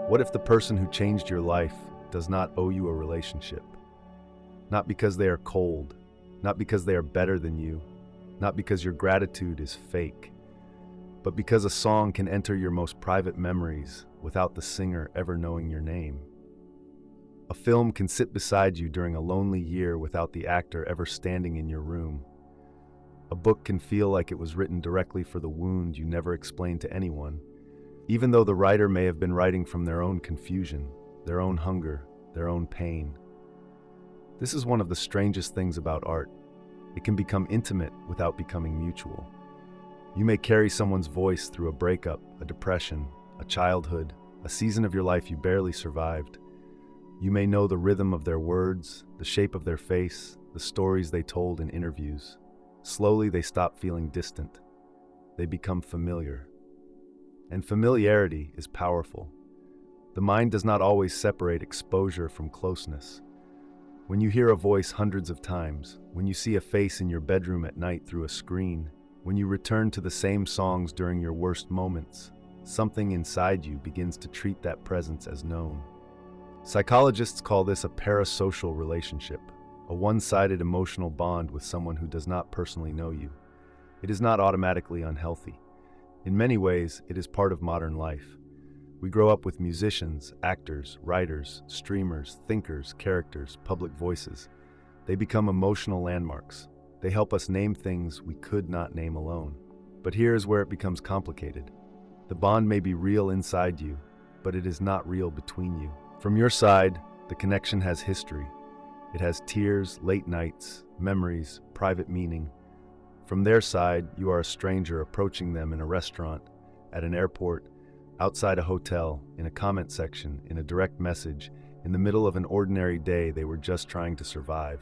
What if the person who changed your life does not owe you a relationship? Not because they are cold, not because they are better than you, not because your gratitude is fake, but because a song can enter your most private memories without the singer ever knowing your name. A film can sit beside you during a lonely year without the actor ever standing in your room. A book can feel like it was written directly for the wound you never explained to anyone, even though the writer may have been writing from their own confusion, their own hunger, their own pain. This is one of the strangest things about art. It can become intimate without becoming mutual. You may carry someone's voice through a breakup, a depression, a childhood, a season of your life you barely survived. You may know the rhythm of their words, the shape of their face, the stories they told in interviews. Slowly, they stop feeling distant. They become familiar. And familiarity is powerful. The mind does not always separate exposure from closeness. When you hear a voice hundreds of times, when you see a face in your bedroom at night through a screen, when you return to the same songs during your worst moments, something inside you begins to treat that presence as known. Psychologists call this a parasocial relationship, a one-sided emotional bond with someone who does not personally know you. It is not automatically unhealthy. In many ways, it is part of modern life. We grow up with musicians, actors, writers, streamers, thinkers, characters, public voices. They become emotional landmarks. They help us name things we could not name alone. But here is where it becomes complicated. The bond may be real inside you, but it is not real between you. From your side, the connection has history. It has tears, late nights, memories, private meaning. From their side, you are a stranger approaching them in a restaurant, at an airport, outside a hotel, in a comment section, in a direct message, in the middle of an ordinary day they were just trying to survive.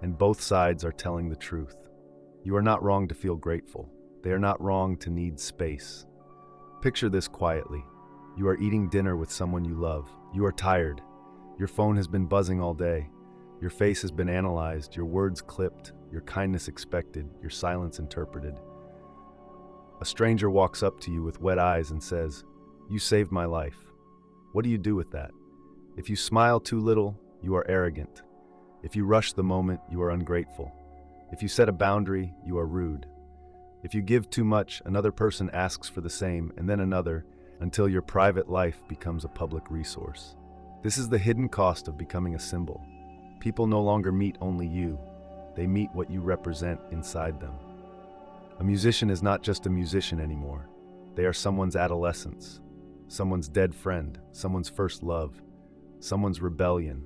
And both sides are telling the truth. You are not wrong to feel grateful. They are not wrong to need space. Picture this quietly. You are eating dinner with someone you love. You are tired. Your phone has been buzzing all day. Your face has been analyzed, your words clipped, your kindness expected, your silence interpreted. A stranger walks up to you with wet eyes and says, "You saved my life." What do you do with that? If you smile too little, you are arrogant. If you rush the moment, you are ungrateful. If you set a boundary, you are rude. If you give too much, another person asks for the same, and then another, until your private life becomes a public resource. This is the hidden cost of becoming a symbol. People no longer meet only you. They meet what you represent inside them. A musician is not just a musician anymore. They are someone's adolescence, someone's dead friend, someone's first love, someone's rebellion,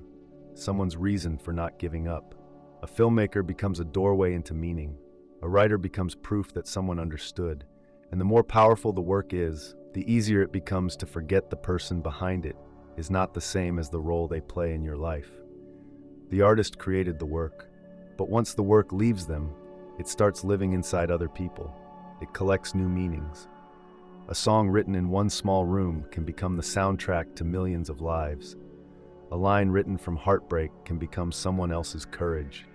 someone's reason for not giving up. A filmmaker becomes a doorway into meaning. A writer becomes proof that someone understood. And the more powerful the work is, the easier it becomes to forget the person behind it is not the same as the role they play in your life. The artist created the work, but once the work leaves them, it starts living inside other people. It collects new meanings. A song written in one small room can become the soundtrack to millions of lives. A line written from heartbreak can become someone else's courage.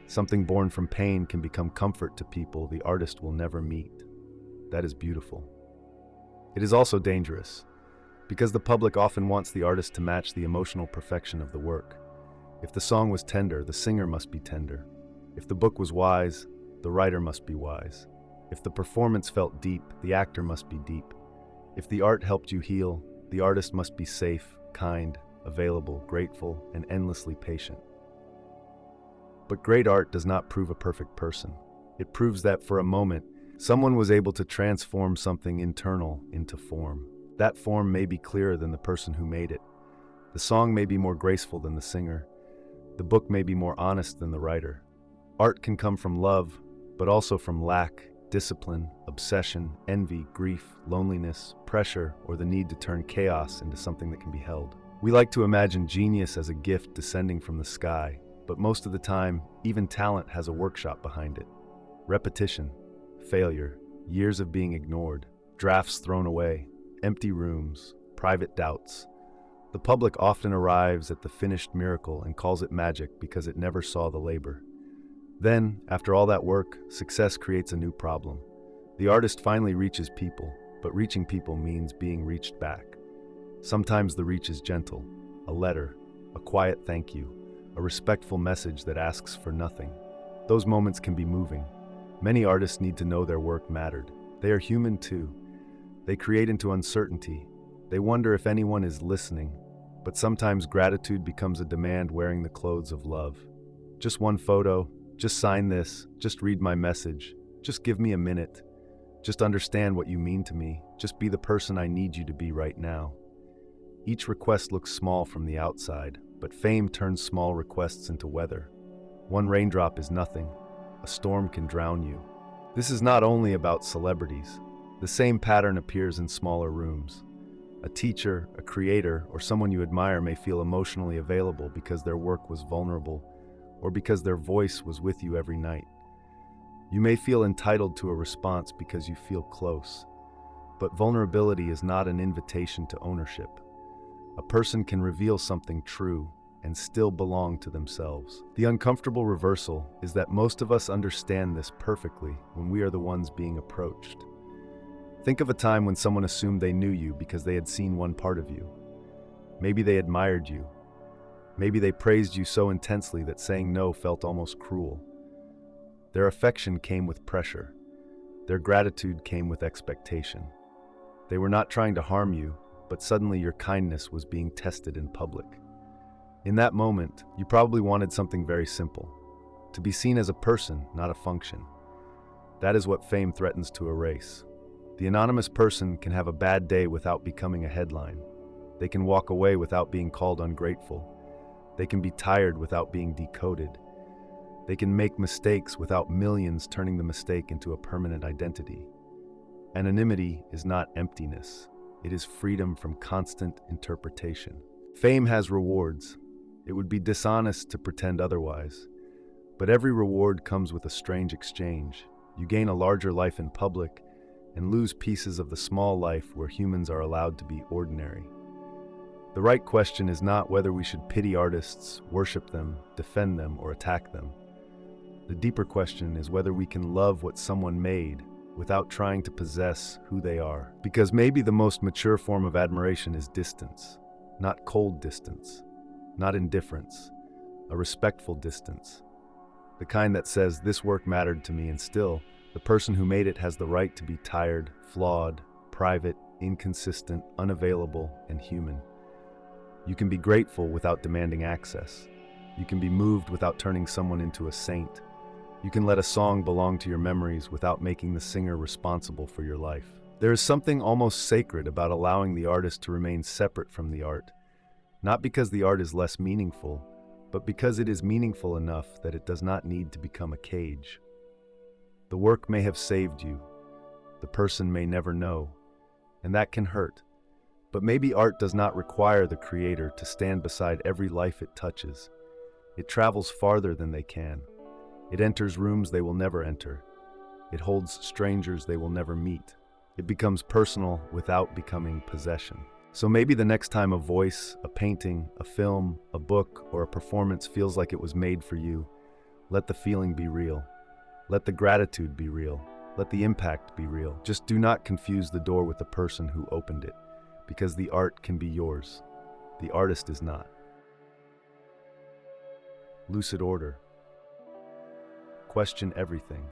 Something born from pain can become comfort to people the artist will never meet. That is beautiful. It is also dangerous, because the public often wants the artist to match the emotional perfection of the work. If the song was tender, the singer must be tender. If the book was wise, the writer must be wise. If the performance felt deep, the actor must be deep. If the art helped you heal, the artist must be safe, kind, available, grateful, and endlessly patient. But great art does not prove a perfect person. It proves that for a moment, someone was able to transform something internal into form. That form may be clearer than the person who made it. The song may be more graceful than the singer. The book may be more honest than the writer. Art can come from love, but also from lack, discipline, obsession, envy, grief, loneliness, pressure, or the need to turn chaos into something that can be held. We like to imagine genius as a gift descending from the sky, but most of the time, even talent has a workshop behind it. Repetition, failure, years of being ignored, drafts thrown away, empty rooms, private doubts. The public often arrives at the finished miracle and calls it magic because it never saw the labor. Then, after all that work, success creates a new problem. The artist finally reaches people, but reaching people means being reached back. Sometimes the reach is gentle, a letter, a quiet thank you, a respectful message that asks for nothing. Those moments can be moving. Many artists need to know their work mattered. They are human too. They create into uncertainty. They wonder if anyone is listening. But sometimes gratitude becomes a demand wearing the clothes of love. Just one photo, just sign this, just read my message, just give me a minute, just understand what you mean to me, just be the person I need you to be right now. Each request looks small from the outside, but fame turns small requests into weather. One raindrop is nothing. A storm can drown you. This is not only about celebrities. The same pattern appears in smaller rooms. A teacher, a creator, or someone you admire may feel emotionally available because their work was vulnerable, or because their voice was with you every night. You may feel entitled to a response because you feel close. But vulnerability is not an invitation to ownership. A person can reveal something true and still belong to themselves. The uncomfortable reversal is that most of us understand this perfectly when we are the ones being approached. Think of a time when someone assumed they knew you because they had seen one part of you. Maybe they admired you. Maybe they praised you so intensely that saying no felt almost cruel. Their affection came with pressure. Their gratitude came with expectation. They were not trying to harm you, but suddenly your kindness was being tested in public. In that moment, you probably wanted something very simple: to be seen as a person, not a function. That is what fame threatens to erase. The anonymous person can have a bad day without becoming a headline. They can walk away without being called ungrateful. They can be tired without being decoded. They can make mistakes without millions turning the mistake into a permanent identity. Anonymity is not emptiness. It is freedom from constant interpretation. Fame has rewards. It would be dishonest to pretend otherwise. But every reward comes with a strange exchange. You gain a larger life in public and lose pieces of the small life where humans are allowed to be ordinary. The right question is not whether we should pity artists, worship them, defend them, or attack them. The deeper question is whether we can love what someone made without trying to possess who they are. Because maybe the most mature form of admiration is distance, not cold distance, not indifference, a respectful distance. The kind that says, this work mattered to me, and still, the person who made it has the right to be tired, flawed, private, inconsistent, unavailable, and human. You can be grateful without demanding access. You can be moved without turning someone into a saint. You can let a song belong to your memories without making the singer responsible for your life. There is something almost sacred about allowing the artist to remain separate from the art, not because the art is less meaningful, but because it is meaningful enough that it does not need to become a cage. The work may have saved you. The person may never know, and that can hurt. But maybe art does not require the creator to stand beside every life it touches. It travels farther than they can. It enters rooms they will never enter. It holds strangers they will never meet. It becomes personal without becoming possession. So maybe the next time a voice, a painting, a film, a book, or a performance feels like it was made for you, let the feeling be real. Let the gratitude be real. Let the impact be real. Just do not confuse the door with the person who opened it, because the art can be yours. The artist is not. Lucid Order. Question everything.